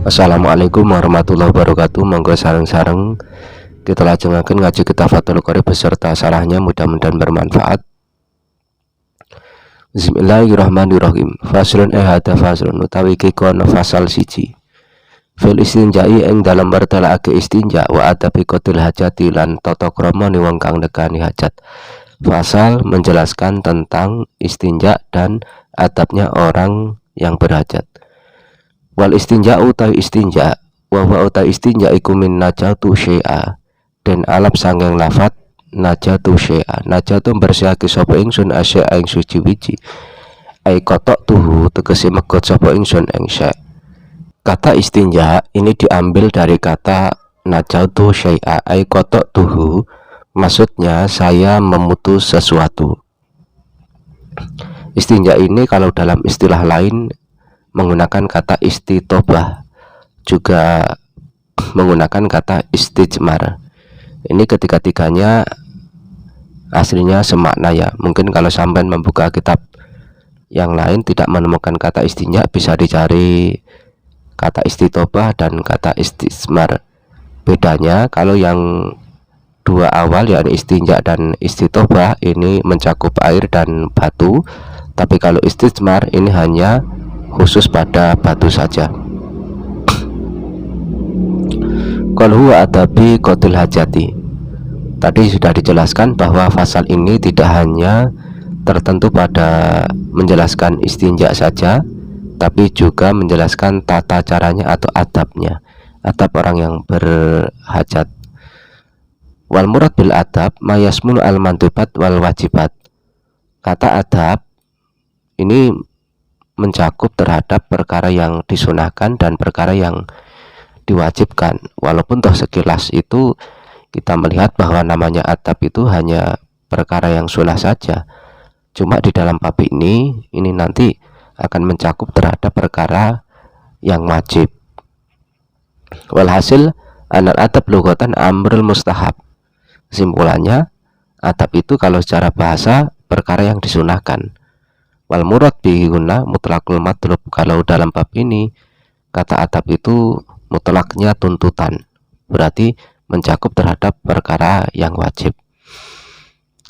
Assalamualaikum warahmatullahi wabarakatuh. Monggo sareng-sareng kita lajengaken ngaji kitab Fathul Qorib beserta sarahnya, mudah-mudahan bermanfaat. Bismillahirrahmanirrahim. Faslun hada faslun utawi iki kono fasal siji. Fil istinja'i ing dalam bertelake istinja wa adabi qatil hajati lan tata krama ni wong kang nekani hajat. Fasal menjelaskan tentang istinja dan adabnya orang yang berhajat. Wal istinja utawi istinja wa utawi istinja iku min najatu syai'a, dan alap sanging lafat najatu syai'a. Najatu bersihake sapa ingsun asya ing suci wiji, ai kotok tuhu tegese megot sapa ingsun ing syai'. Kata istinja ini diambil dari kata najatu syai'a ai kotok tuhu, maksudnya saya memutus sesuatu. Istinja ini kalau dalam istilah lain menggunakan kata istitobah, juga menggunakan kata istijmar. Ini ketiga-tiganya aslinya semakna ya. Mungkin kalau sampai membuka kitab yang lain tidak menemukan kata istinja, bisa dicari kata istitobah dan kata istijmar. Bedanya kalau yang dua awal yakni istinja dan istitobah ini mencakup air dan batu, tapi kalau istijmar ini hanya khusus pada batu saja. Qul huwa adabi qatil hajati. Tadi sudah dijelaskan bahwa fasal ini tidak hanya tertentu pada menjelaskan istinja saja, tapi juga menjelaskan tata caranya atau adabnya, adab orang yang berhajat. Wal murad bil adab mayasmul al mandubat wal wajibat. Kata adab ini mencakup terhadap perkara yang disunahkan dan perkara yang diwajibkan. Walaupun toh sekilas itu kita melihat bahwa namanya adab itu hanya perkara yang sunnah saja, cuma di dalam bab ini nanti akan mencakup terhadap perkara yang wajib. Walhasil anal adab lughatan amrul mustahab. Kesimpulannya, adab itu kalau secara bahasa perkara yang disunahkan. Wal murad bihi guna mutlaqul matlub. Kalau dalam bab ini kata adab itu mutlaknya tuntutan, berarti mencakup terhadap perkara yang wajib.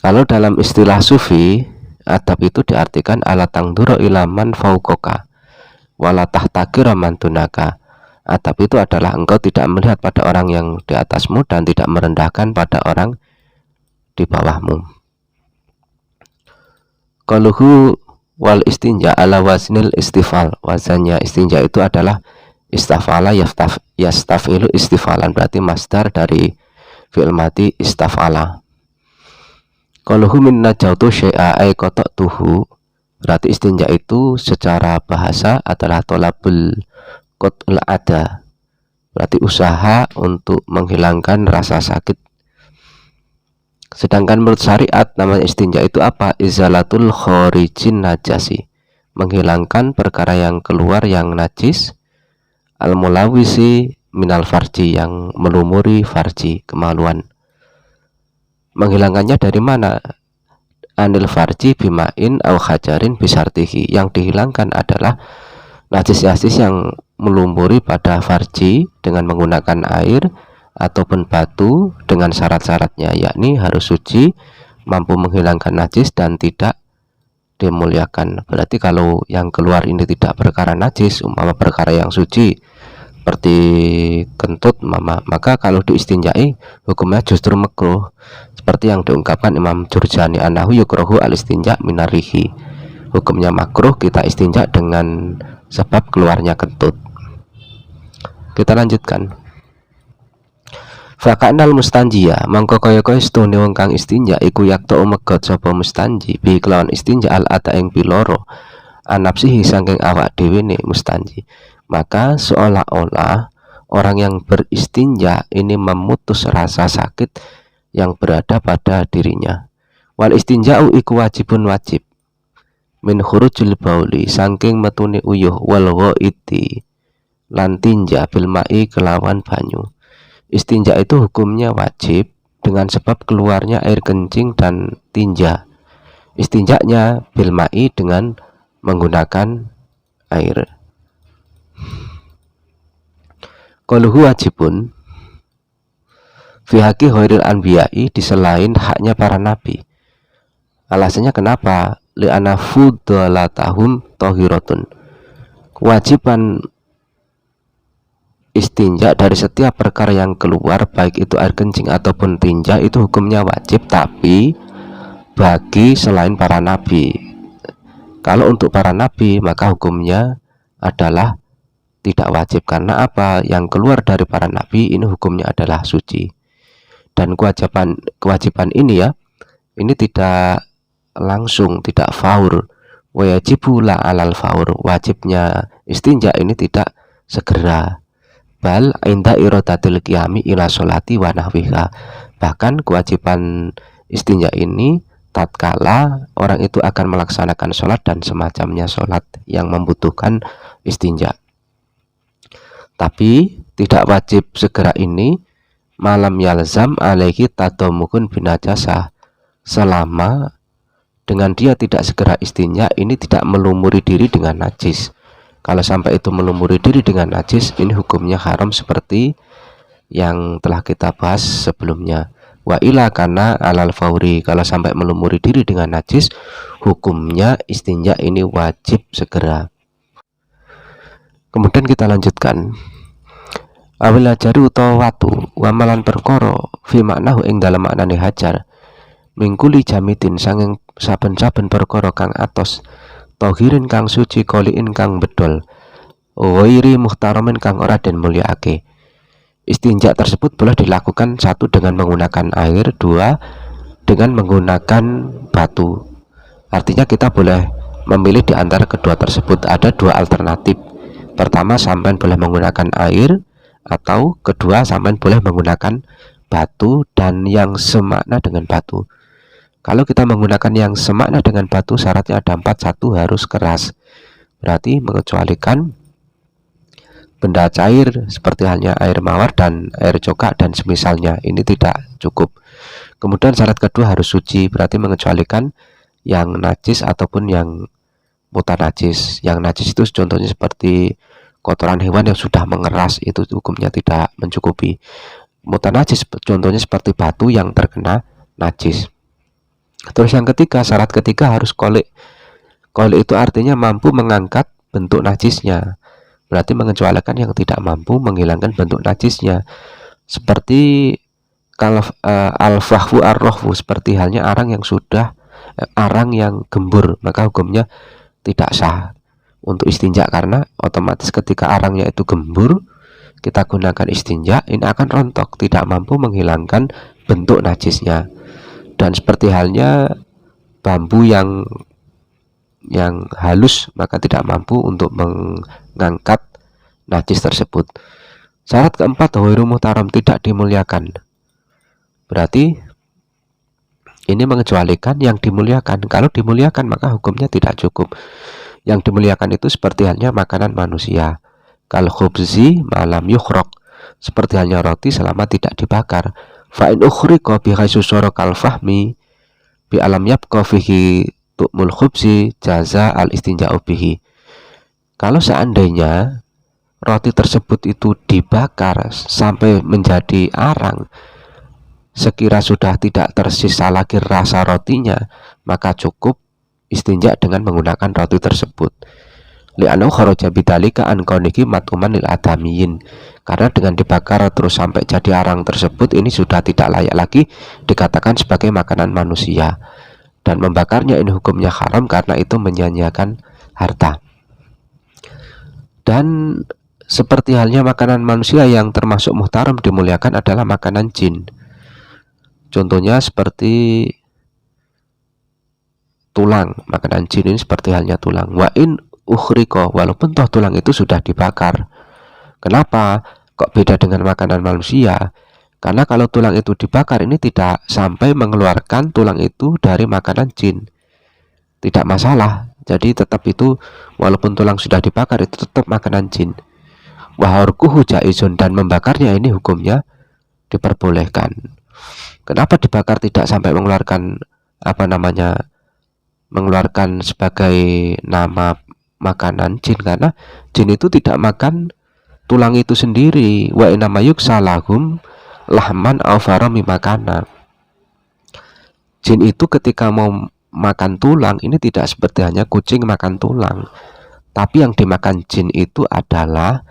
Kalau dalam istilah sufi, adab itu diartikan ala tangdura ilaman fauqoka wala tahtakira man dunaka. Adab itu adalah engkau tidak melihat pada orang yang di atasmu dan tidak merendahkan pada orang di bawahmu. Qaluhu wal istinja ala waznil istifal. Wazannya istinja itu adalah istafala yastafilu istifalan, berarti masdar dari fi'il mati istafala. Qaluhu min najautu syai'a ay qata'tuhu, berarti istinja itu secara bahasa adalah tolabul qat'ul ada, berarti usaha untuk menghilangkan rasa sakit. Sedangkan menurut syariat namanya istinja itu apa? Izalatul khorijin najasi, menghilangkan perkara yang keluar yang najis, al-mulawisi minal farji, yang melumuri farji, kemaluan. Menghilangkannya dari mana? Anil farji bimain au hajarin bisartihi, yang dihilangkan adalah najis-najis yang melumuri pada farji dengan menggunakan air ataupun batu dengan syarat-syaratnya, yakni harus suci, mampu menghilangkan najis dan tidak dimuliakan. Berarti kalau yang keluar ini tidak perkara najis, umpama perkara yang suci seperti kentut maka kalau diistinjai hukumnya justru makruh, seperti yang diungkapkan Imam Jurjani anahu yukrohu al istinja minarihi, hukumnya makruh kita istinja dengan sebab keluarnya kentut. Kita lanjutkan. Faka'nal mustanjiya, mangko kaya-kaya setune wong kang istinja iku yakto megot sapa mustanji bi kelawan istinja al ata ing piloro anapsihi saking awak dhewe ne mustanji. Maka seolah-olah orang yang beristinja ini memutus rasa sakit yang berada pada dirinya. Wal istinja'u iku wajibun wajib min khurujil bauli, saking metune uyuh, wal ghaiti lan tinja bil ma'i kelawan banyu. Istinja itu hukumnya wajib dengan sebab keluarnya air kencing dan tinja. Istinjaknya bil ma'i dengan menggunakan air. Qaluhu wajibun fi haqqi ghairil anbiya'i, di selain haknya para nabi. Alasannya kenapa? Li'anna fudhalatahum tahiratun. Kewajiban istinja dari setiap perkara yang keluar, baik itu air kencing ataupun tinja, itu hukumnya wajib, tapi bagi selain para nabi. Kalau untuk para nabi maka hukumnya adalah tidak wajib. Karena apa? Yang keluar dari para nabi ini hukumnya adalah suci. Dan kewajiban ini ya, ini tidak langsung, tidak faur. Wajibu la alal faur. Wajibnya istinja ini tidak segera. Bal inda iradatil qiyami ila sholati wa nahwiha. Bahkan kewajiban istinja ini tatkala orang itu akan melaksanakan sholat dan semacamnya sholat yang membutuhkan istinja. Tapi tidak wajib segera ini malam yalzam alaihi tadomukun binajasah, selama dengan dia tidak segera istinja ini tidak melumuri diri dengan najis. Kalau sampai itu melumuri diri dengan najis, ini hukumnya haram seperti yang telah kita bahas sebelumnya. Wa ila kana alal fauri, kalau sampai melumuri diri dengan najis, hukumnya istinja ini wajib segera. Kemudian kita lanjutkan. Awil hajari utawa watu wamalan perkara fi maknahu ing dalem maknane hajar mingkuli jamitin sanging saben-saben perkara kang atos tohirin kang suci koliin kang bedol wairi muhtaramin kang ora den mulyaake. Istinja tersebut boleh dilakukan satu dengan menggunakan air, dua dengan menggunakan batu. Artinya kita boleh memilih di antara kedua tersebut. Ada dua alternatif. Pertama, sampean boleh menggunakan air, atau kedua sampean boleh menggunakan batu dan yang semakna dengan batu. Kalau kita menggunakan yang semakna dengan batu, syaratnya ada 4. Satu, harus keras, berarti mengecualikan benda cair seperti halnya air mawar dan air coka dan semisalnya, ini tidak cukup. Kemudian syarat kedua harus suci, berarti mengecualikan yang najis ataupun yang mutanajis. Yang najis itu contohnya seperti kotoran hewan yang sudah mengeras, itu hukumnya tidak mencukupi. Mutanajis contohnya seperti batu yang terkena najis. Terus yang ketiga, syarat ketiga harus qolik. Qolik itu artinya mampu mengangkat bentuk najisnya, berarti mengecualikan yang tidak mampu menghilangkan bentuk najisnya. Seperti kalau al-fahwu ar-rohwu, seperti halnya arang yang sudah arang yang gembur, maka hukumnya tidak sah untuk istinja, karena otomatis ketika arangnya itu gembur kita gunakan istinja, ini akan rontok, tidak mampu menghilangkan bentuk najisnya. Dan seperti halnya bambu yang halus, maka tidak mampu untuk mengangkat najis tersebut. Syarat keempat, ghairu muhtaram, tidak dimuliakan. Berarti ini mengecualikan yang dimuliakan. Kalau dimuliakan maka hukumnya tidak cukup. Yang dimuliakan itu seperti halnya makanan manusia, kal khubzi malam yukhraq, seperti halnya roti selama tidak dibakar. Fa in ukhriqa bi khaisu sara kal fahmi bi alam yabqa fihi tu'mul khubzi jaza al istinja'u bihi. Kalau seandainya roti tersebut itu dibakar sampai menjadi arang, sekira sudah tidak tersisa lagi rasa rotinya, maka cukup istinja dengan menggunakan roti tersebut. Li'annahu kharaja bidzalika an kaunihi matuman lil adamiyin, karena dengan dibakar terus sampai jadi arang tersebut ini sudah tidak layak lagi dikatakan sebagai makanan manusia, dan membakarnya ini hukumnya haram karena itu menyia-nyiakan harta. Dan seperti halnya makanan manusia yang termasuk muhtaram dimuliakan adalah makanan jin. Contohnya seperti tulang, makanan jin ini seperti halnya tulang. Wa in ukhriko, walaupun toh tulang itu sudah dibakar. Kenapa kok beda dengan makanan manusia? Karena kalau tulang itu dibakar ini tidak sampai mengeluarkan tulang itu dari makanan jin, tidak masalah. Jadi tetap itu, walaupun tulang sudah dibakar, itu tetap makanan jin. Wa harquhu jaizun, dan membakarnya ini hukumnya diperbolehkan. Kenapa dibakar tidak sampai mengeluarkan mengeluarkan sebagai nama makanan jin? Karena jin itu tidak makan tulang itu sendiri, wa inamayuk salahum lahman au farami makana. Jin itu ketika mau makan tulang ini tidak seperti hanya kucing makan tulang, tapi yang dimakan jin itu adalah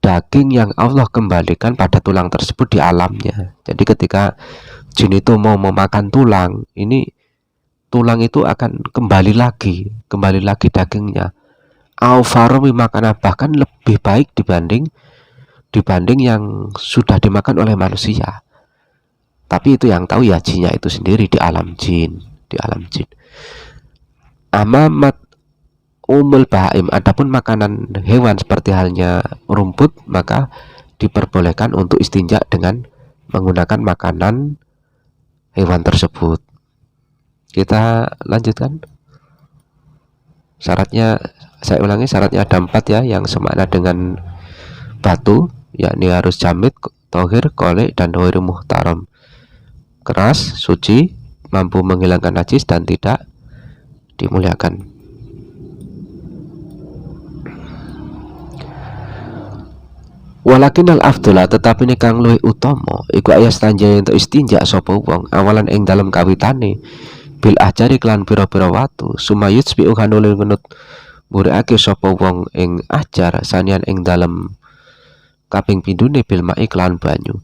daging yang Allah kembalikan pada tulang tersebut di alamnya. Jadi ketika jin itu mau memakan tulang, ini tulang itu akan kembali lagi dagingnya. Au farami makana, bahkan lebih baik dibanding yang sudah dimakan oleh manusia. Tapi itu yang tahu ya jinnya itu sendiri di alam jin, Amamat umul bahaim, adapun makanan hewan seperti halnya rumput, maka diperbolehkan untuk istinja dengan menggunakan makanan hewan tersebut. Kita lanjutkan. Syaratnya, saya ulangi, syaratnya ada 4 ya, yang semakna dengan batu, yakni harus jamid, tohir, kolek, dan hoir muhtaram. Keras, suci, mampu menghilangkan najis, dan tidak dimuliakan. Walakin al afdala, tetapi ini kang luwih utama iku ayas tanjaya untuk istinja sapa wong awalan ing dalam kawitane bil ahjari klan pira-pira watu sumayut bi ukanulil ngenut muriake sapa wong ing ahjar sanian ing dalam kaping pindune bil mai klan banyu.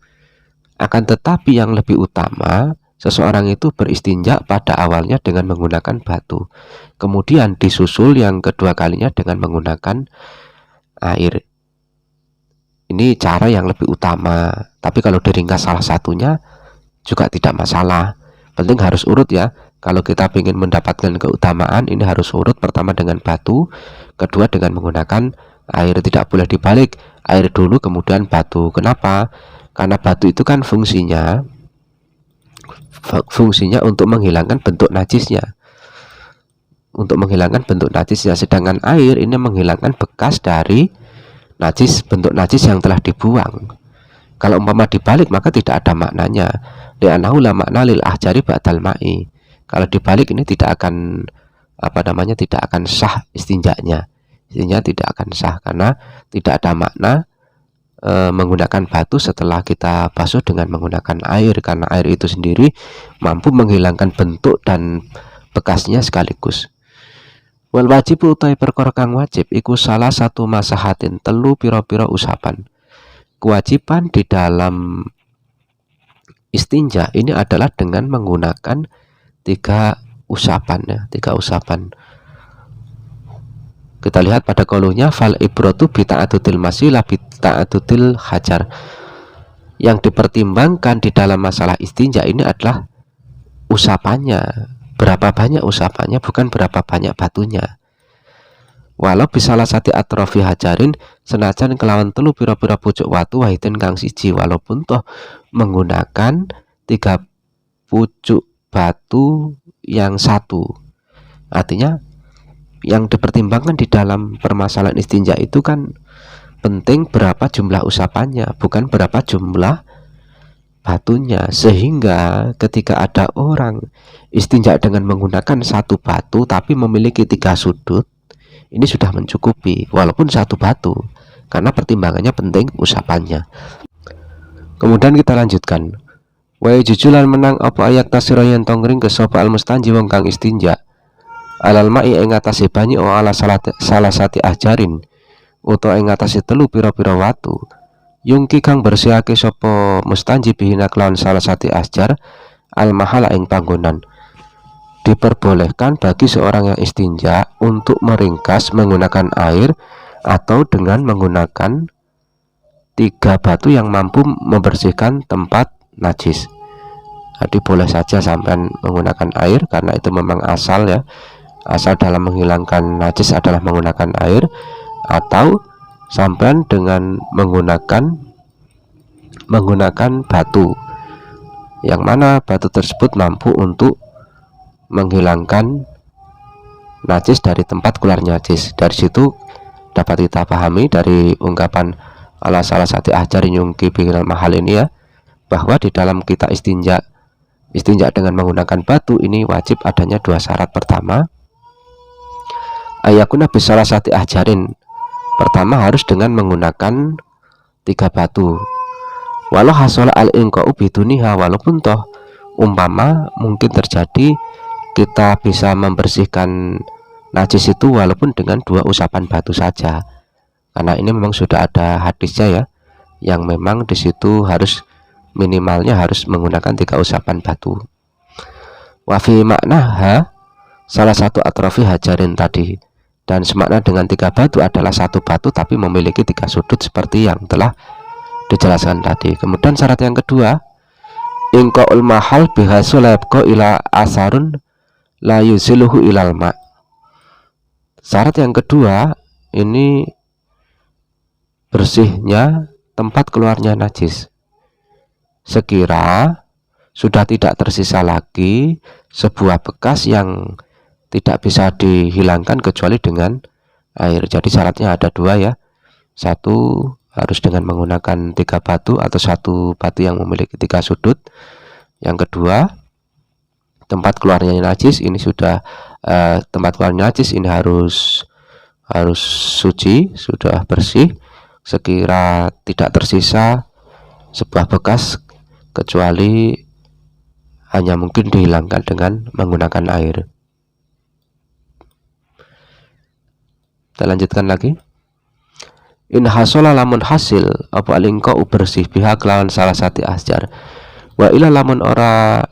Akan tetapi yang lebih utama, seseorang itu beristinja pada awalnya dengan menggunakan batu, kemudian disusul yang kedua kalinya dengan menggunakan air. Ini cara yang lebih utama, tapi kalau diringkas salah satunya juga tidak masalah. Penting harus urut ya. Kalau kita ingin mendapatkan keutamaan, ini harus urut, pertama dengan batu, kedua dengan menggunakan air. Tidak boleh dibalik, air dulu kemudian batu. Kenapa? Karena batu itu kan fungsinya untuk menghilangkan bentuk najisnya. Sedangkan air ini menghilangkan bekas dari bentuk najis yang telah dibuang. Kalau umpama dibalik maka tidak ada maknanya. Li'annahu la makna lil ahjari ba'dal ma'i. Kalau dibalik ini tidak akan tidak akan sah istinjanya. Istinja tidak akan sah karena tidak ada makna menggunakan batu setelah kita basuh dengan menggunakan air, karena air itu sendiri mampu menghilangkan bentuk dan bekasnya sekaligus. Wal wajib utai perkara kang wajib iku salah satu masahatin telu pira-pira usapan. Kewajiban di dalam istinja ini adalah dengan menggunakan 3 usapan ya, 3 usapan. Kita lihat pada qaulunya fal ibratu bi ta'addutil masilah bi ta'addutil hajar. Yang dipertimbangkan di dalam masalah istinja ini adalah usapannya, berapa banyak usapannya, bukan berapa banyak batunya. Walau bisalah sati atrofi hajarin, senajan kelawan telu pira-pira pucuk watu wahidin kang siji, walaupun toh menggunakan 3 pucuk batu yang satu. Artinya yang dipertimbangkan di dalam permasalahan istinja itu kan penting berapa jumlah usapannya, bukan berapa jumlah batunya. Sehingga ketika ada orang istinja dengan menggunakan 1 batu tapi memiliki 3 sudut, ini sudah mencukupi walaupun 1 batu, karena pertimbangannya penting usapannya. Kemudian kita lanjutkan. Wa jujulan menang apa ayat tasirayan tongring ke sapa al mustanji wong kang istinja alal ma'i ing atase banyu o ala salah sati ahjarin utawa ing atase telu pira-pira watu yungki kang bersihake sapa mustanji bihina kelawan salah sati ahjar al mahala ing panggonan. Diperbolehkan bagi seorang yang istinja untuk meringkas menggunakan air atau dengan menggunakan 3 batu yang mampu membersihkan tempat najis. Jadi boleh saja sampai menggunakan air karena itu memang asal ya. Asal dalam menghilangkan najis adalah menggunakan air, atau sampai dengan menggunakan batu, yang mana batu tersebut mampu untuk menghilangkan najis dari tempat keluar najis. Dari situ dapat kita pahami dari ungkapan ala salah satu ahjar nyungki bikinal mahal ini ya, bahwa di dalam kita istinja dengan menggunakan batu ini wajib adanya 2 syarat. Pertama, ayakuna bisalah sati ahjarin, pertama harus dengan menggunakan 3 batu. Walau hasol al inqa'u biduniha, walaupun toh umpama mungkin terjadi kita bisa membersihkan najis itu walaupun dengan 2 usapan batu saja, karena ini memang sudah ada hadisnya ya, yang memang di situ harus minimalnya harus menggunakan 3 usapan batu. Wafi maknaha, salah satu atrofi hajarin tadi, dan semakna dengan 3 batu adalah 1 batu tapi memiliki 3 sudut seperti yang telah dijelaskan tadi. Kemudian syarat yang kedua, ingqa'ul mahal bihasu la yabqa ila asarun la yuziluhu ilal ma. Syarat yang kedua ini bersihnya tempat keluarnya najis sekira sudah tidak tersisa lagi sebuah bekas yang tidak bisa dihilangkan kecuali dengan air. Jadi syaratnya ada 2 ya. Satu, harus dengan menggunakan 3 batu atau 1 batu yang memiliki 3 sudut. Yang kedua, tempat keluarnya najis ini sudah tempat keluarnya najis ini harus suci, sudah bersih, sekira tidak tersisa sebuah bekas kecuali hanya mungkin dihilangkan dengan menggunakan air. Kita lanjutkan lagi. In hasola lamun hasil apa alingko bersih pihak lawan salah satu asjar, wa ila lamun ora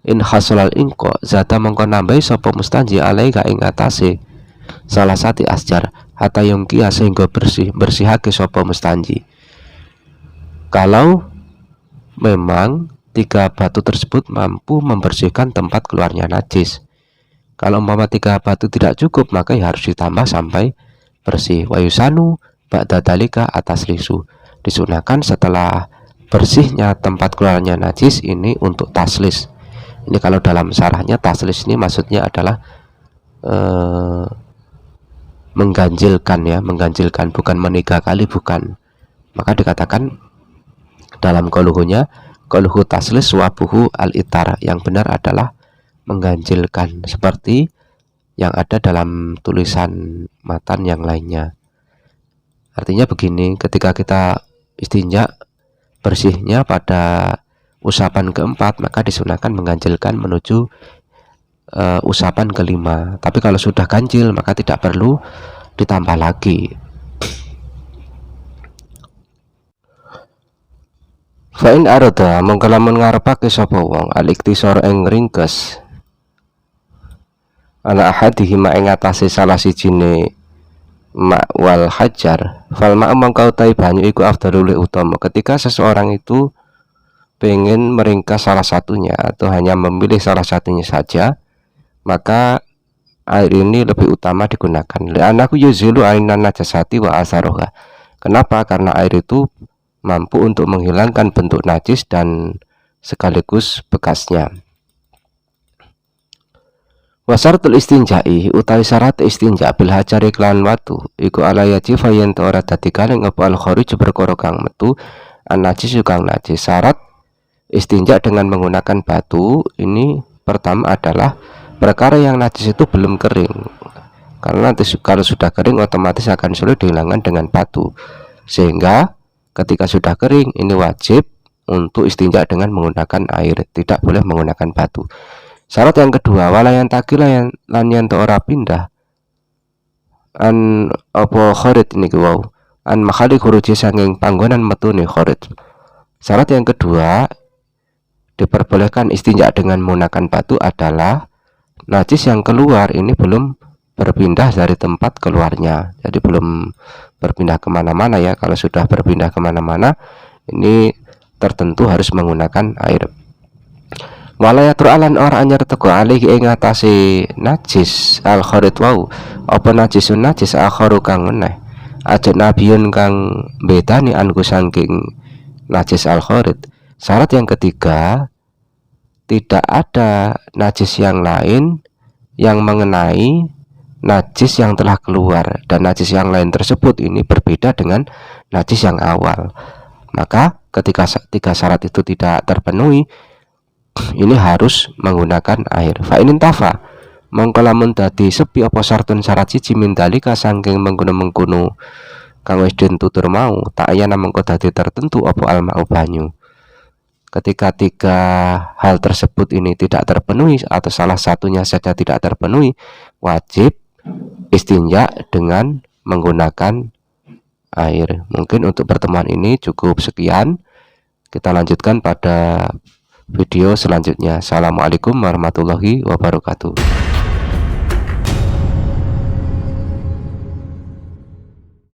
in hasolal ingko zata mengko nambahi sapa mustanji alai ka ing atase salah satu asjar hatta yungkia sehingga bersihake sapa mustanji. Kalau memang 3 batu tersebut mampu membersihkan tempat keluarnya najis. Kalau umpama 3 batu tidak cukup, maka harus ditambah sampai bersih. Wa yusanu ba'da dalika atas lisu, disunahkan setelah bersihnya tempat keluarnya najis ini untuk taslis. Ini kalau dalam syarahnya taslis ini maksudnya adalah mengganjilkan ya, mengganjilkan, bukan meniga kali, bukan. Maka dikatakan dalam qauluhunya qauluhu taslis wabuhu al-itar, yang benar adalah mengganjilkan seperti yang ada dalam tulisan matan yang lainnya. Artinya begini, ketika kita istinja bersihnya pada usapan keempat, maka disunahkan mengganjilkan menuju usapan kelima. Tapi kalau sudah ganjil maka tidak perlu ditambah lagi. Fa'in arada mongko lamun ngarepake sapa wong al-iktisar ing ringkes ala ahadihi ma ing atase salah sijine ma wal hajar, fal ma mongko utai banyu iku afdalul utama. Ketika seseorang itu pengen meringkas salah satunya atau hanya memilih salah satunya saja, maka air ini lebih utama digunakan. Li'annahu yuzilu ainan najasati wa asaroha. Kenapa? Karena air itu mampu untuk menghilangkan bentuk najis dan sekaligus bekasnya. Wasaratul istinja'i utawi syarat istinja bil hajari klan watu iku ala yajifa yen ora dadi kaleng apa al kharij perkara kang metu an najis kang najis. Syarat istinja dengan menggunakan batu ini pertama adalah perkara yang najis itu belum kering, karena nanti kalau sudah kering otomatis akan sulit dihilangkan dengan batu. Sehingga ketika sudah kering ini wajib untuk istinja dengan menggunakan air, tidak boleh menggunakan batu. Syarat yang kedua, walayan takila yang lan yen ora pindah an apa kharit ini wow an makhali khuruji sanging panggonan metune kharit. Syarat yang kedua diperbolehkan istinja dengan menggunakan batu adalah najis yang keluar ini belum berpindah dari tempat keluarnya, jadi belum berpindah kemana-mana ya. Kalau sudah berpindah kemana-mana ini tertentu harus menggunakan air. Walayatur alan ora anyar teko alih ing atase najis al kharit wau apa najisun najis akharu kang meneh ajnabiyun kang bedani anku saking najis al kharit. Syarat yang ketiga, tidak ada najis yang lain yang mengenai najis yang telah keluar, dan najis yang lain tersebut ini berbeda dengan najis yang awal. Maka ketika 3 syarat itu tidak terpenuhi, ini harus menggunakan air. Fa inin tafa mongko lamun dadi sepi apa sartun syarat siji min dalika saking mengkono-mengkono kang wis ditutur mau tak ayana mengko dadi tertentu apa al-ma'u banyu. Ketika tiga hal tersebut ini tidak terpenuhi atau salah satunya saja tidak terpenuhi, wajib istinja dengan menggunakan air. Mungkin untuk pertemuan ini cukup sekian. Kita lanjutkan pada video selanjutnya. Assalamualaikum warahmatullahi wabarakatuh.